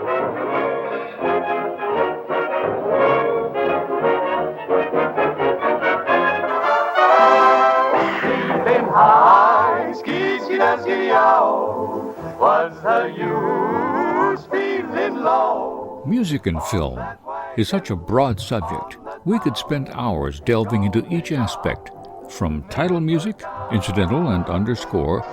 Feeling high, ski, ski, da, ski, yow. What's the use feeling low? Music in film is such a broad subject. We could spend hours delving into each aspect, from title music, incidental and underscore,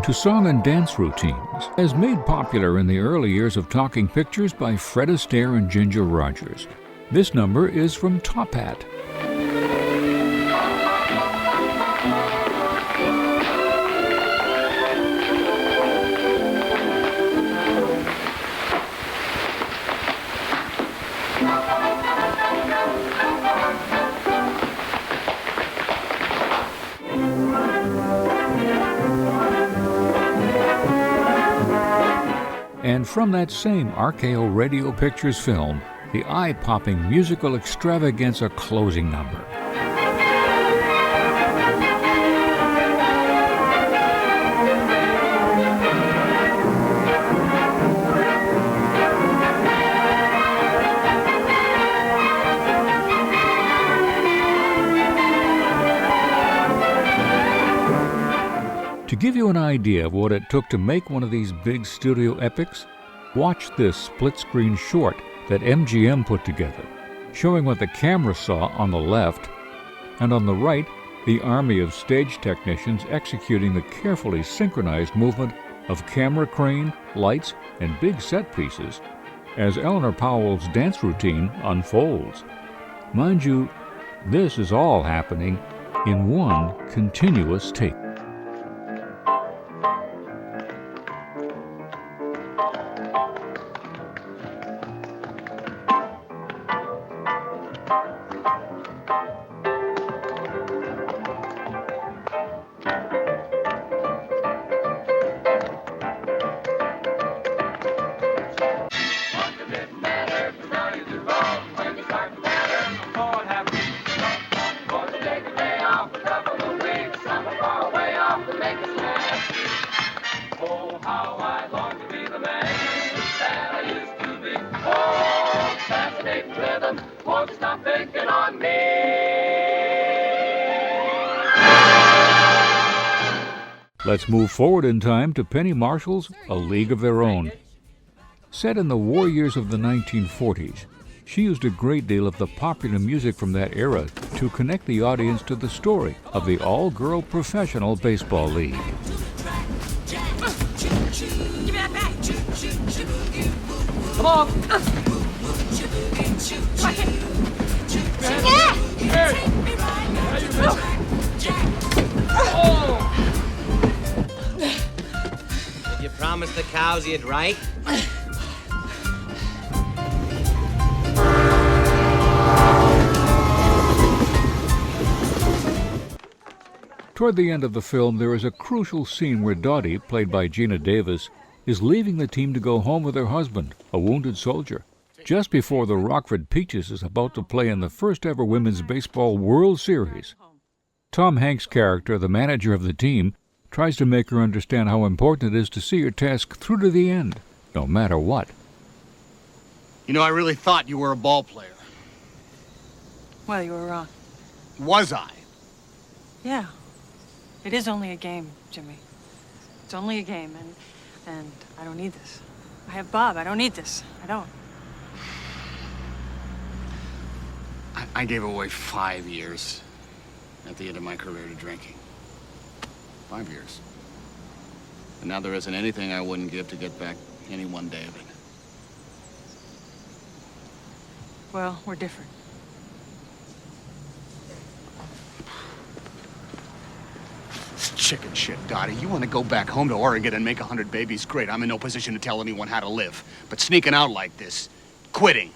to song and dance routines, as made popular in the early years of talking pictures by Fred Astaire and Ginger Rogers. This number is from Top Hat. And from that same RKO Radio Pictures film, the eye-popping musical extravaganza closing number. To give you an idea of what it took to make one of these big studio epics, watch this split-screen short that MGM put together, showing what the camera saw on the left, and on the right, the army of stage technicians executing the carefully synchronized movement of camera crane, lights, and big set pieces as Eleanor Powell's dance routine unfolds. Mind you, this is all happening in one continuous take. Let's move forward in time to Penny Marshall's A League of Their Own. Set in the war years of the 1940s, she used a great deal of the popular music from that era to connect the audience to the story of the all-girl professional baseball league. Give me that bat! Come on! Did you promise the cows you'd write? Toward the end of the film, there is a crucial scene where Dottie, played by Gina Davis, is leaving the team to go home with her husband, a wounded soldier, just before the Rockford Peaches is about to play in the first ever Women's Baseball World Series. Tom Hanks' character, the manager of the team, tries to make her understand how important it is to see your task through to the end, no matter what. You know, I really thought you were a ball player. Well, you were wrong. Was I? Yeah. It is only a game, Jimmy. It's only a game, and I don't need this. I have Bob. I don't need this. I don't. I gave away 5 years at the end of my career to drinking. 5 years. And now there isn't anything I wouldn't give to get back any one day of it. Well, we're different. Chicken shit, Dottie. You want to go back home to Oregon and make 100 babies? Great. I'm in no position to tell anyone how to live. But sneaking out like this, quitting,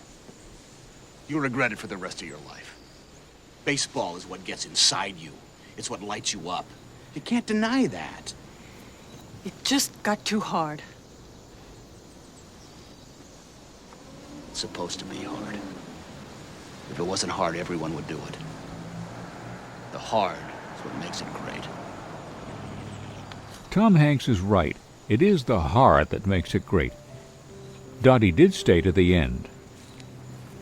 you'll regret it for the rest of your life. Baseball is what gets inside you. It's what lights you up. You can't deny that. It just got too hard. It's supposed to be hard. If it wasn't hard, everyone would do it. The hard is what makes it great. Tom Hanks is right. It is the hard that makes it great. Dottie did stay to the end.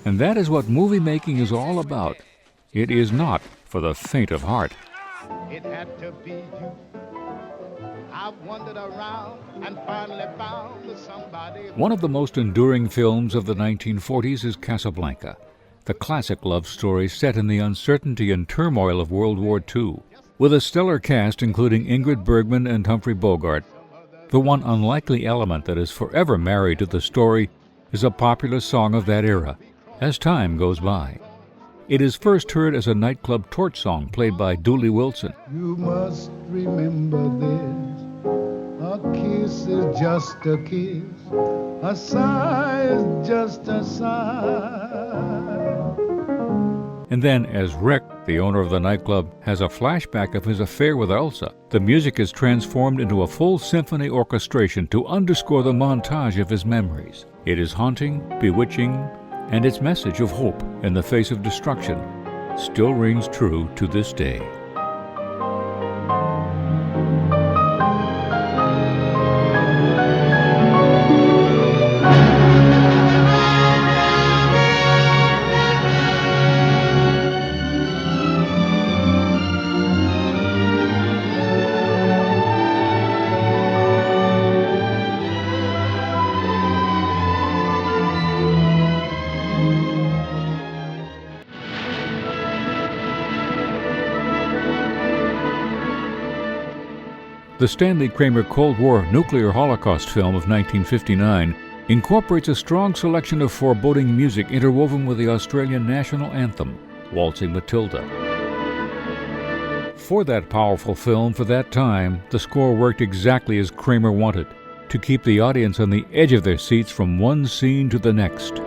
And that is what movie making is all about. It is not for the faint of heart. It had to be you. I wandered around and finally found somebody. One of the most enduring films of the 1940s is Casablanca, the classic love story set in the uncertainty and turmoil of World War II. With a stellar cast including Ingrid Bergman and Humphrey Bogart, the one unlikely element that is forever married to the story is a popular song of that era, as time goes by. It is first heard as a nightclub torch song played by Dooley Wilson. You must remember this. A kiss is just a kiss. A sigh is just a sigh. And then, as Rick, the owner of the nightclub, has a flashback of his affair with Elsa, the music is transformed into a full symphony orchestration to underscore the montage of his memories. It is haunting, bewitching, and its message of hope in the face of destruction still rings true to this day. The Stanley Kramer Cold War nuclear holocaust film of 1959 incorporates a strong selection of foreboding music interwoven with the Australian national anthem, Waltzing Matilda. For that powerful film, for that time, the score worked exactly as Kramer wanted, to keep the audience on the edge of their seats from one scene to the next.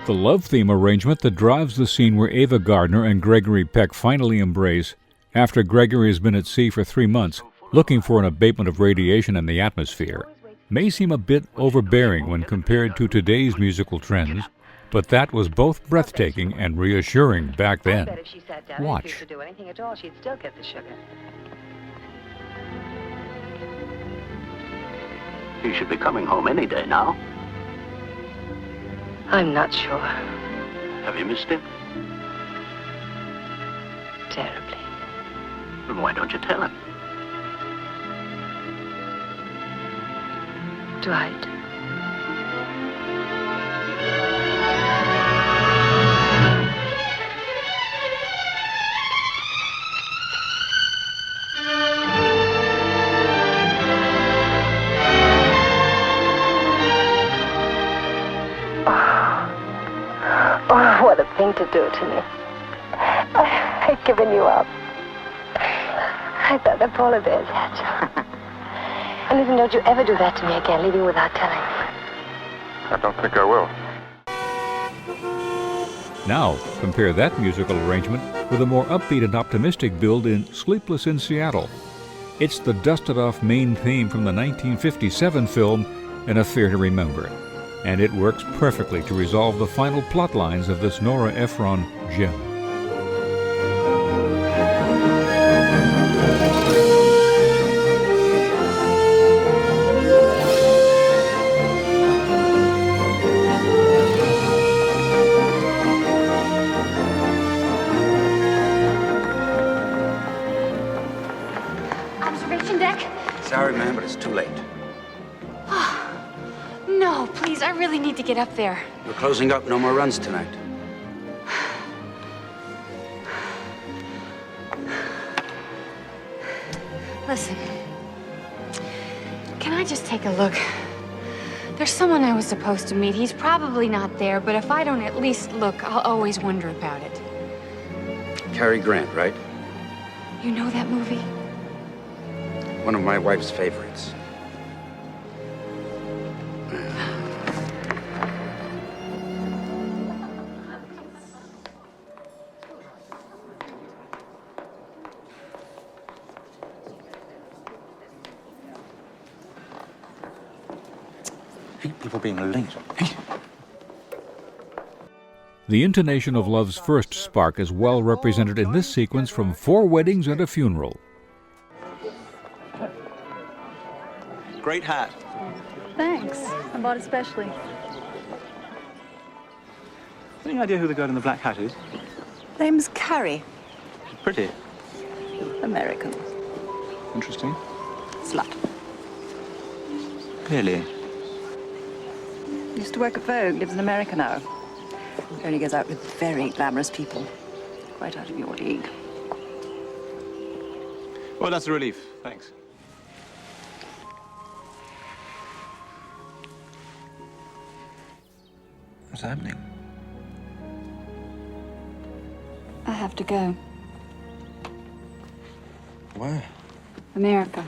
The love theme arrangement that drives the scene where Ava Gardner and Gregory Peck finally embrace, after Gregory has been at sea for 3 months, looking for an abatement of radiation in the atmosphere, may seem a bit overbearing when compared to today's musical trends, but that was both breathtaking and reassuring back then. I bet if she sat down Watch. and refused to do anything at all, she'd still get the sugar. He should be coming home any day now. I'm not sure. Have you missed him? Terribly. Then why don't you tell him? Dwight. Oh, what a thing to do to me. I've given you up. I thought the polar bears had you. And listen, don't you ever do that to me again, leaving without telling me. I don't think I will. Now, compare that musical arrangement with a more upbeat and optimistic build in Sleepless in Seattle. It's the dusted-off main theme from the 1957 film An Affair to Remember, and it works perfectly to resolve the final plot lines of this Nora Ephron gem. Observation deck? Sorry, ma'am, but it's too late. No, please, I really need to get up there. We're closing up. No more runs tonight. Listen, can I just take a look? There's someone I was supposed to meet. He's probably not there, but if I don't at least look, I'll always wonder about it. Cary Grant, right? You know that movie? One of my wife's favorites. People being late. The intonation of love's first spark is well represented in this sequence from 4 Weddings and a Funeral. Great hat. Thanks. I bought it specially. Any idea who the girl in the black hat is? Name's Carrie. She's pretty. American. Interesting. Slut. Clearly. Used to work at Vogue, lives in America now. Only goes out with very glamorous people. Quite out of your league. Well, that's a relief. Thanks. What's happening? I have to go. Where? America.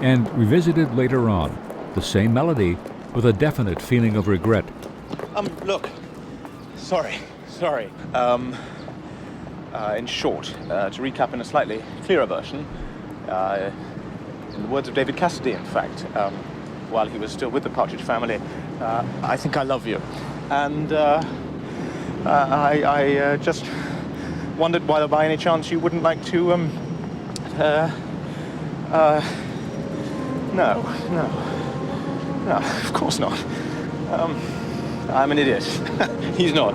And revisited later on, the same melody with a definite feeling of regret. Look. Sorry. In short, to recap in a slightly clearer version, in the words of David Cassidy, in fact, while he was still with the Partridge Family, I think I love you. And I just wondered whether by any chance you wouldn't like to, No, of course not. I'm an idiot. He's not.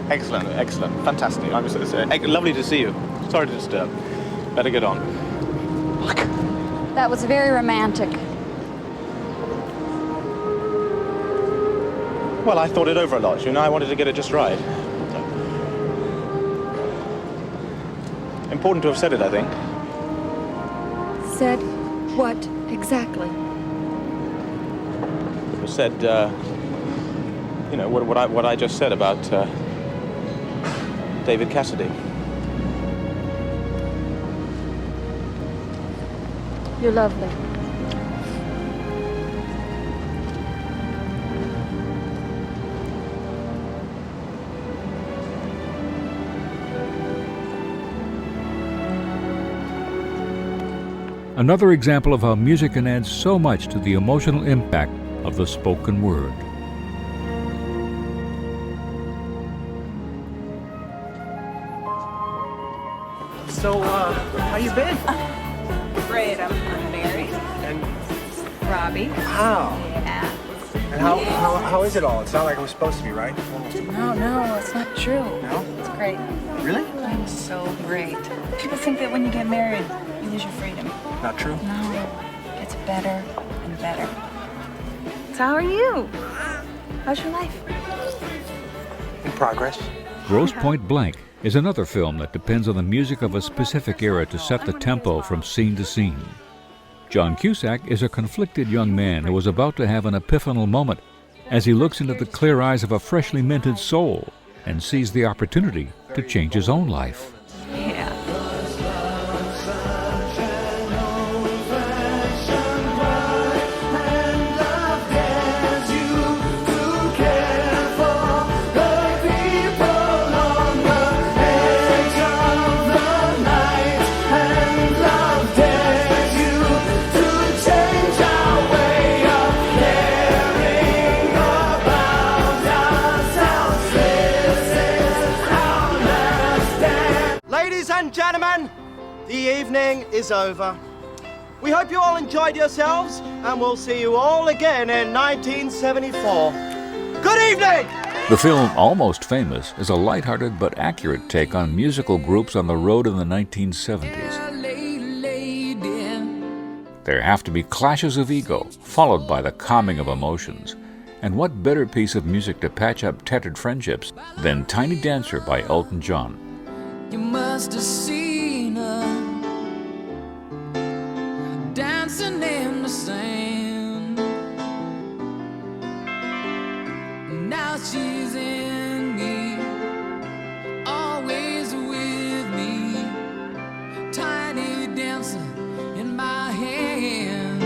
Excellent, fantastic. I'm so lovely to see you. Sorry to disturb. Better get on. That was very romantic. Well, I thought it over a lot, you know. I wanted to get it just right. Important to have said it, I think. Said what exactly? It was said, you know, what I just said about David Cassidy. You're lovely. Another example of how music can add so much to the emotional impact of the spoken word. So, how you been? Great, I'm married. And Robbie. how? Yeah. And how is it all? It's not like it was supposed to be, right? No, it's not true. No? It's great. Really? I'm so great. People think that when you get married, you lose your freedom. Not true? No, it gets better and better. So how are you? How's your life? In progress. Grosse Pointe Blank is another film that depends on the music of a specific era to set the tempo from scene to scene. John Cusack is a conflicted young man who is about to have an epiphanal moment as he looks into the clear eyes of a freshly minted soul and sees the opportunity to change his own life. Yeah. Ladies and gentlemen, the evening is over. We hope you all enjoyed yourselves, and we'll see you all again in 1974. Good evening! The film Almost Famous is a lighthearted but accurate take on musical groups on the road in the 1970s. There have to be clashes of ego, followed by the calming of emotions. And what better piece of music to patch up tattered friendships than Tiny Dancer by Elton John? You must have seen her dancing in the sand. Now she's in me, always with me. Tiny dancer in my hand.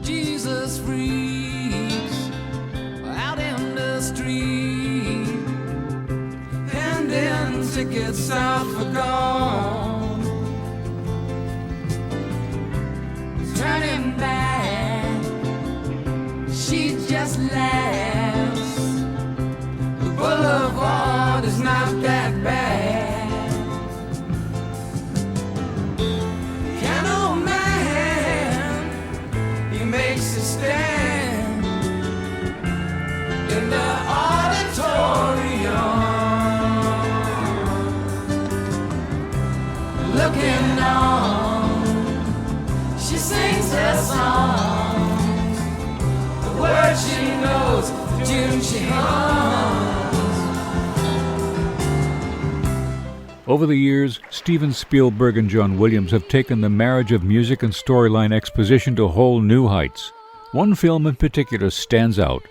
Jesus freaks out in the street, handing tickets out for gone. just laughs. The boulevard is not that bad. Piano man, he makes a stand in the auditorium, looking on. She sings her songs, the words she knows, tune she hums. Over the years, Steven Spielberg and John Williams have taken the marriage of music and storyline exposition to whole new heights. One film in particular stands out,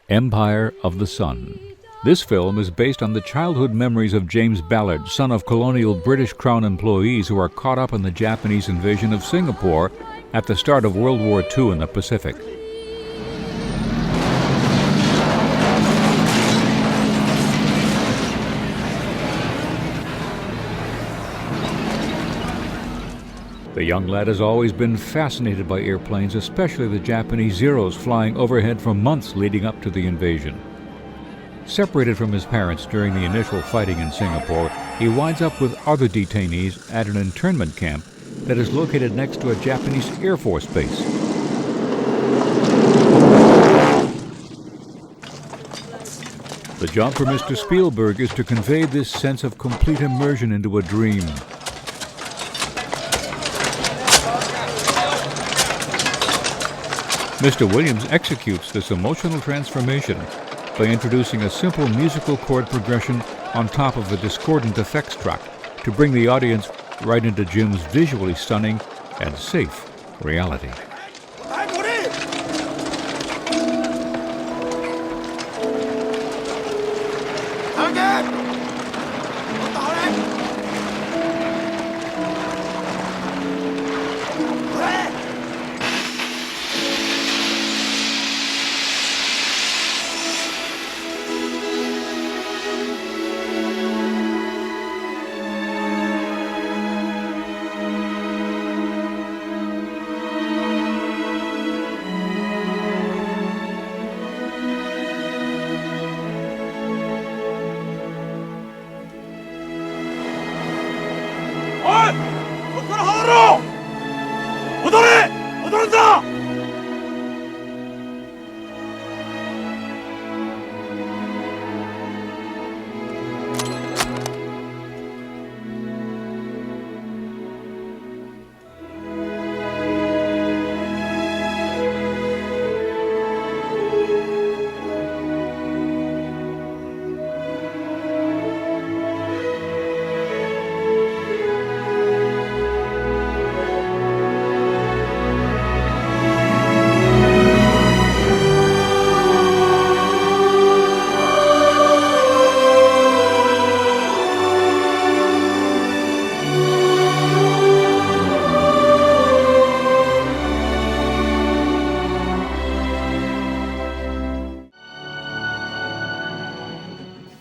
Empire of the Sun. This film is based on the childhood memories of James Ballard, son of colonial British Crown employees who are caught up in the Japanese invasion of Singapore at the start of World War II in the Pacific. The young lad has always been fascinated by airplanes, especially the Japanese Zeros flying overhead for months leading up to the invasion. Separated from his parents during the initial fighting in Singapore, he winds up with other detainees at an internment camp that is located next to a Japanese Air Force base. The job for Mr. Spielberg is to convey this sense of complete immersion into a dream. Mr. Williams executes this emotional transformation by introducing a simple musical chord progression on top of a discordant effects track to bring the audience right into Jim's visually stunning and safe reality.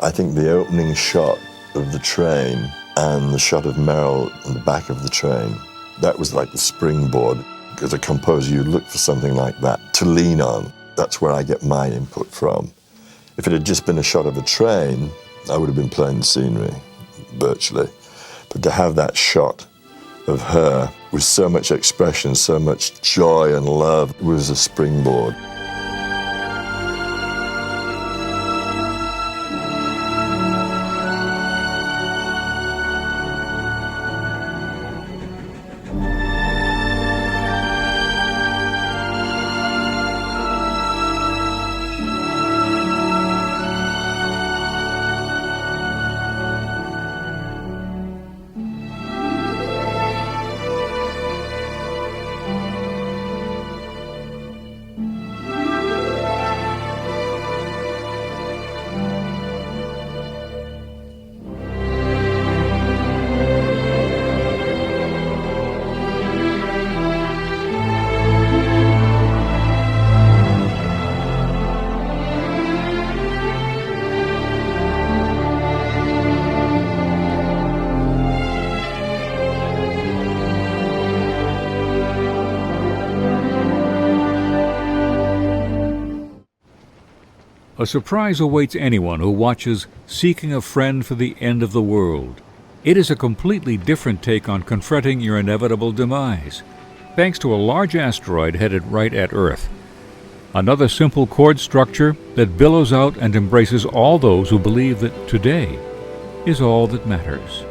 I think the opening shot of the train and the shot of Meryl in the back of the train, that was like the springboard. As a composer, you look for something like that to lean on. That's where I get my input from. If it had just been a shot of a train, I would have been playing the scenery, virtually. But to have that shot of her with so much expression, so much joy and love, was a springboard. A surprise awaits anyone who watches Seeking a Friend for the End of the World. It is a completely different take on confronting your inevitable demise, thanks to a large asteroid headed right at Earth. Another simple chord structure that billows out and embraces all those who believe that today is all that matters.